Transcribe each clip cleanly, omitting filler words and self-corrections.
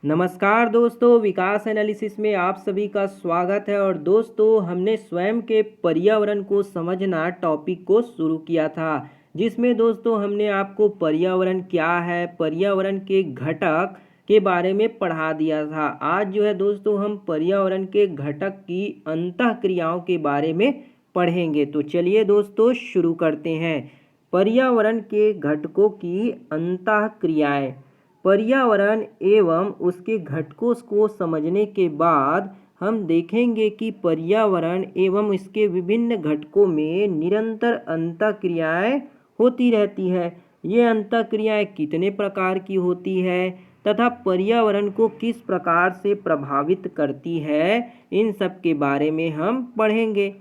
नमस्कार दोस्तों, विकास एनालिसिस में आप सभी का स्वागत है। और दोस्तों, हमने स्वयं के पर्यावरण को समझना टॉपिक को शुरू किया था, जिसमें दोस्तों हमने आपको पर्यावरण क्या है, पर्यावरण के घटक के बारे में पढ़ा दिया था। आज जो है दोस्तों, हम पर्यावरण के घटक की अंतःक्रियाओं के बारे में पढ़ेंगे। तो चलिए दोस्तों शुरू करते हैं। पर्यावरण के घटकों की अंतःक्रियाएं। पर्यावरण एवं उसके घटकों को समझने के बाद हम देखेंगे कि पर्यावरण एवं इसके विभिन्न घटकों में निरंतर अंतःक्रियाएं होती रहती है। ये अंतःक्रियाएं कितने प्रकार की होती है तथा पर्यावरण को किस प्रकार से प्रभावित करती है, इन सब के बारे में हम पढ़ेंगे।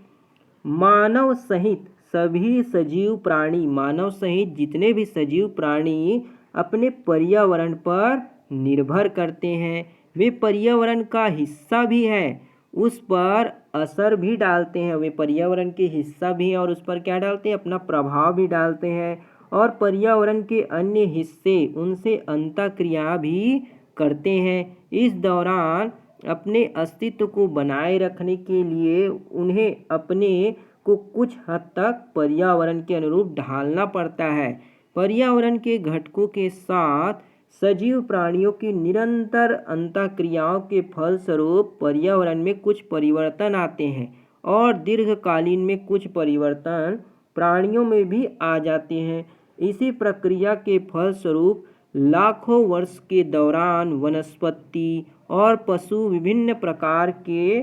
मानव सहित सभी सजीव प्राणी, मानव सहित जितने भी सजीव प्राणी अपने पर्यावरण पर निर्भर करते हैं। वे पर्यावरण का हिस्सा भी हैं, उस पर असर भी डालते हैं। वे पर्यावरण के हिस्सा भी हैं और उस पर क्या डालते हैं, अपना प्रभाव भी डालते हैं। और पर्यावरण के अन्य हिस्से उनसे अंतःक्रिया भी करते हैं। इस दौरान अपने अस्तित्व को बनाए रखने के लिए उन्हें अपने को कुछ हद तक पर्यावरण के अनुरूप ढालना पड़ता है। पर्यावरण के घटकों के साथ सजीव प्राणियों की निरंतर अंतःक्रियाओं के फलस्वरूप पर्यावरण में कुछ परिवर्तन आते हैं और दीर्घकालीन में कुछ परिवर्तन प्राणियों में भी आ जाते हैं। इसी प्रक्रिया के फलस्वरूप लाखों वर्ष के दौरान वनस्पति और पशु विभिन्न प्रकार के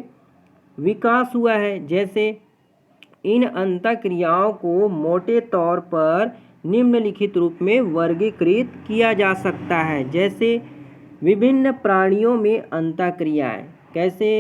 विकास हुआ है। जैसे इन अंतःक्रियाओं को मोटे तौर पर निम्नलिखित रूप में वर्गीकृत किया जा सकता है। जैसे विभिन्न प्राणियों में अंतःक्रियाएं, कैसे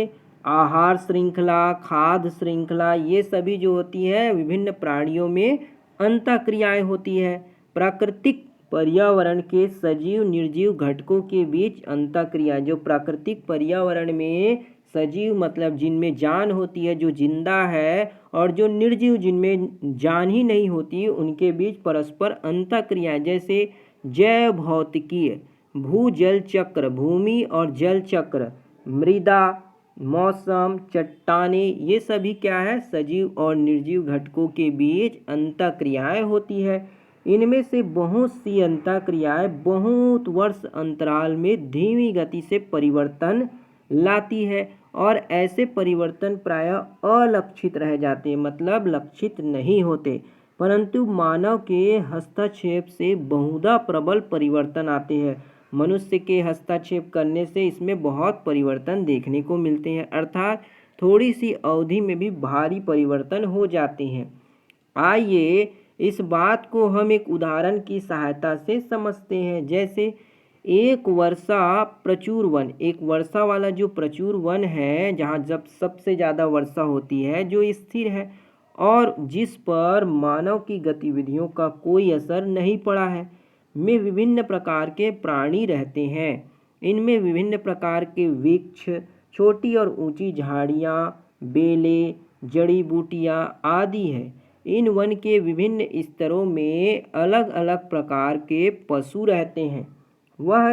आहार श्रृंखला, खाद्य श्रृंखला, ये सभी जो होती है विभिन्न प्राणियों में अंतःक्रियाएं होती है। प्राकृतिक पर्यावरण के सजीव निर्जीव घटकों के बीच अंतःक्रिया, जो प्राकृतिक पर्यावरण में सजीव मतलब जिनमें जान होती है, जो जिंदा है, और जो निर्जीव जिनमें जान ही नहीं होती, उनके बीच परस्पर अंतःक्रियाएं, जैसे जैव भौतिकीय, भूजल चक्र, भूमि और जल चक्र, मृदा, मौसम, चट्टाने, ये सभी क्या है, सजीव और निर्जीव घटकों के बीच अंतःक्रियाएं होती है। इनमें से बहुत सी अंतःक्रियाएं बहुत वर्ष अंतराल में धीमी गति से परिवर्तन लाती है और ऐसे परिवर्तन प्रायः अलक्षित रह जाते हैं, मतलब लक्षित नहीं होते, परंतु मानव के हस्तक्षेप से बहुधा प्रबल परिवर्तन आते हैं। मनुष्य के हस्तक्षेप करने से इसमें बहुत परिवर्तन देखने को मिलते हैं, अर्थात थोड़ी सी अवधि में भी भारी परिवर्तन हो जाते हैं। आइए इस बात को हम एक उदाहरण की सहायता से समझते हैं। जैसे एक वर्षा प्रचुर वन, एक वर्षा वाला जो प्रचुर वन है, जहाँ जब सबसे ज़्यादा वर्षा होती है, जो स्थिर है और जिस पर मानव की गतिविधियों का कोई असर नहीं पड़ा है, में विभिन्न प्रकार के प्राणी रहते हैं। इनमें विभिन्न प्रकार के वृक्ष, छोटी और ऊंची झाड़ियाँ, बेलें, जड़ी बूटियाँ आदि हैं। इन वन के विभिन्न स्तरों में अलग अलग प्रकार के पशु रहते हैं। वह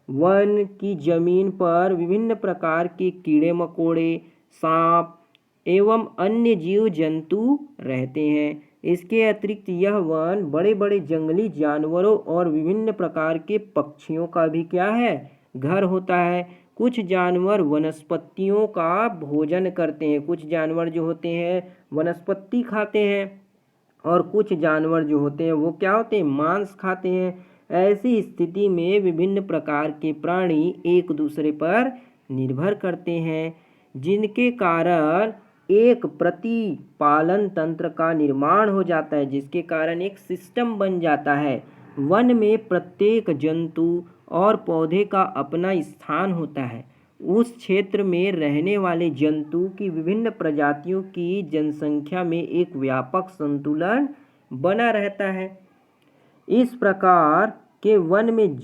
वन की जमीन पर विभिन्न प्रकार के कीड़े मकोड़े, सांप एवं अन्य जीव जंतु रहते हैं। इसके अतिरिक्त यह वन बड़े बड़े जंगली जानवरों और विभिन्न प्रकार के पक्षियों का भी क्या है, घर होता है। कुछ जानवर वनस्पतियों का भोजन करते हैं, कुछ जानवर जो होते हैं वनस्पति खाते हैं और कुछ जानवर जो होते हैं वो क्या होते हैं, मांस खाते हैं। ऐसी स्थिति में विभिन्न प्रकार के प्राणी एक दूसरे पर निर्भर करते हैं, जिनके कारण एक प्रतिपालन तंत्र का निर्माण हो जाता है, जिसके कारण एक सिस्टम बन जाता है। वन में प्रत्येक जंतु और पौधे का अपना स्थान होता है। उस क्षेत्र में रहने वाले जंतु की विभिन्न प्रजातियों की जनसंख्या में एक व्यापक संतुलन बना रहता है। इस प्रकार के वन में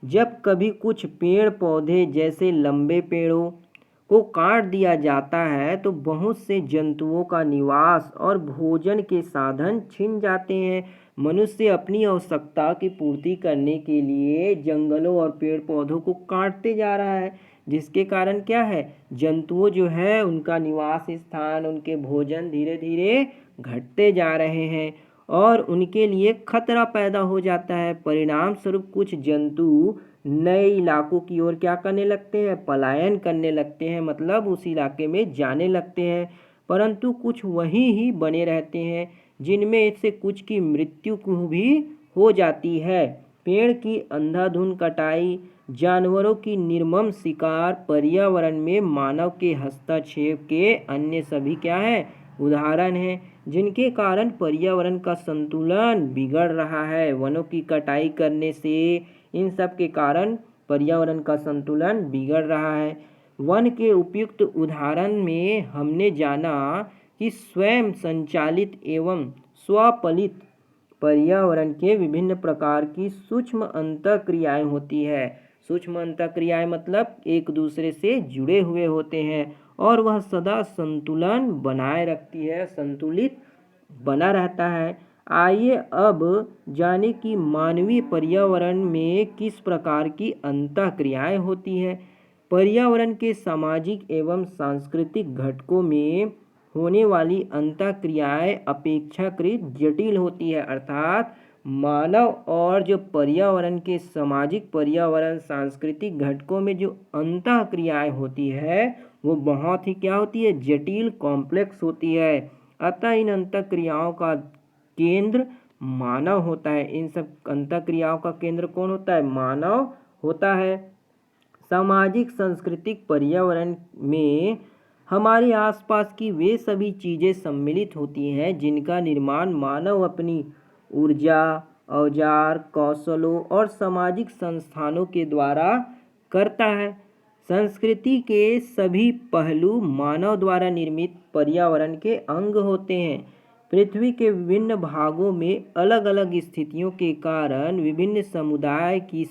जब कभी कुछ पेड़ पौधे जैसे लंबे पेड़ों को काट दिया जाता है, तो बहुत से जंतुओं का निवास और भोजन के साधन छिन जाते हैं। मनुष्य अपनी आवश्यकता की पूर्ति करने के लिए जंगलों और पेड़ पौधों को काटते जा रहा है, जिसके कारण क्या है, जंतुओं जो है उनका निवास स्थान, उनके भोजन धीरे धीरे घटते जा रहे हैं और उनके लिए खतरा पैदा हो जाता है। परिणाम स्वरूप कुछ जंतु नए इलाकों की ओर क्या करने लगते हैं, पलायन करने लगते हैं, मतलब उस इलाके में जाने लगते हैं। परंतु कुछ वहीं ही बने रहते हैं, जिनमें से कुछ की मृत्यु को भी हो जाती है। पेड़ की अंधाधुंध कटाई, जानवरों की निर्मम शिकार, पर्यावरण में मानव के हस्तक्षेप के अन्य सभी क्या है, उदाहरण हैं, जिनके कारण पर्यावरण का संतुलन बिगड़ रहा है। वनों की कटाई करने से इन सब के कारण पर्यावरण का संतुलन बिगड़ रहा है। वन के उपयुक्त उदाहरण में हमने जाना कि स्वयं संचालित एवं स्वपलित पर्यावरण के विभिन्न प्रकार की सूक्ष्म अंतःक्रियाएं होती है। सूक्ष्म अंतःक्रियाएं मतलब एक दूसरे से जुड़े हुए होते हैं और वह सदा संतुलन बनाए रखती है, संतुलित बना रहता है। आइए अब जाने कि मानवीय पर्यावरण में किस प्रकार की अंतःक्रियाएं होती है। पर्यावरण के सामाजिक एवं सांस्कृतिक घटकों में होने वाली अंतःक्रियाएं अपेक्षाकृत जटिल होती है, अर्थात मानव और जो पर्यावरण के सामाजिक, पर्यावरण, सांस्कृतिक घटकों में जो अंतःक्रियाएं होती है वो बहुत ही क्या होती है, जटिल, कॉम्प्लेक्स होती है। अतः इन अंतःक्रियाओं का केंद्र मानव होता है। इन सब अंतःक्रियाओं का केंद्र कौन होता है, मानव होता है। सामाजिक सांस्कृतिक पर्यावरण में हमारे आसपास की वे सभी चीज़ें सम्मिलित होती हैं जिनका निर्माण मानव अपनी ऊर्जा, औजार, कौशलों और सामाजिक संस्थानों के द्वारा करता है। संस्कृति के सभी पहलू मानव द्वारा निर्मित पर्यावरण के अंग होते हैं। पृथ्वी के विभिन्न भागों में अलग अलग स्थितियों के कारण विभिन्न समुदाय की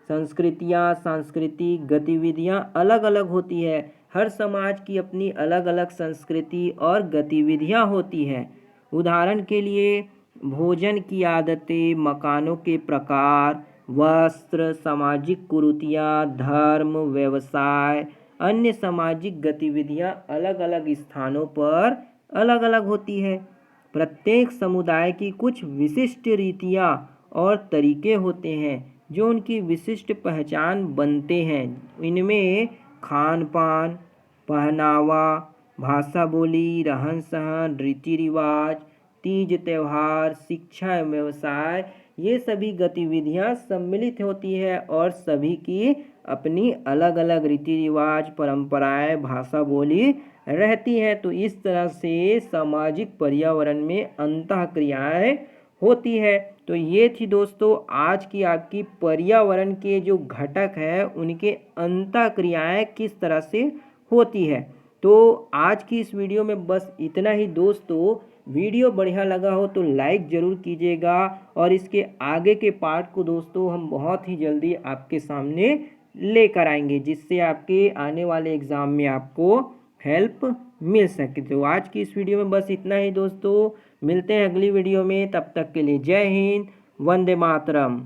संस्कृतियाँ, सांस्कृतिक गतिविधियाँ अलग अलग होती है। हर समाज की अपनी अलग अलग संस्कृति और गतिविधियाँ होती हैं। उदाहरण के लिए भोजन की आदतें, मकानों के प्रकार, वस्त्र, सामाजिक कुरीतियाँ, धर्म, व्यवसाय, अन्य सामाजिक गतिविधियाँ अलग अलग स्थानों पर अलग अलग होती है। प्रत्येक समुदाय की कुछ विशिष्ट रीतियाँ और तरीके होते हैं जो उनकी विशिष्ट पहचान बनते हैं। इनमें खान पान, पहनावा, भाषा बोली, रहन सहन, रीति रिवाज, तीज त्योहार, शिक्षा एवं व्यवसाय, ये सभी गतिविधियां सम्मिलित होती है और सभी की अपनी अलग अलग रीति रिवाज, परंपराएं, भाषा बोली रहती हैं। तो इस तरह से सामाजिक पर्यावरण में अंतःक्रियाएं होती है। तो ये थी दोस्तों आज की आपकी पर्यावरण के जो घटक है उनके अंतःक्रियाएं किस तरह से होती है। तो आज की इस वीडियो में बस इतना ही दोस्तों। वीडियो बढ़िया लगा हो तो लाइक ज़रूर कीजिएगा और इसके आगे के पार्ट को दोस्तों हम बहुत ही जल्दी आपके सामने लेकर आएंगे, जिससे आपके आने वाले एग्ज़ाम में आपको हेल्प मिल सके। तो आज की इस वीडियो में बस इतना ही दोस्तों। मिलते हैं अगली वीडियो में, तब तक के लिए जय हिंद, वंदे मातरम।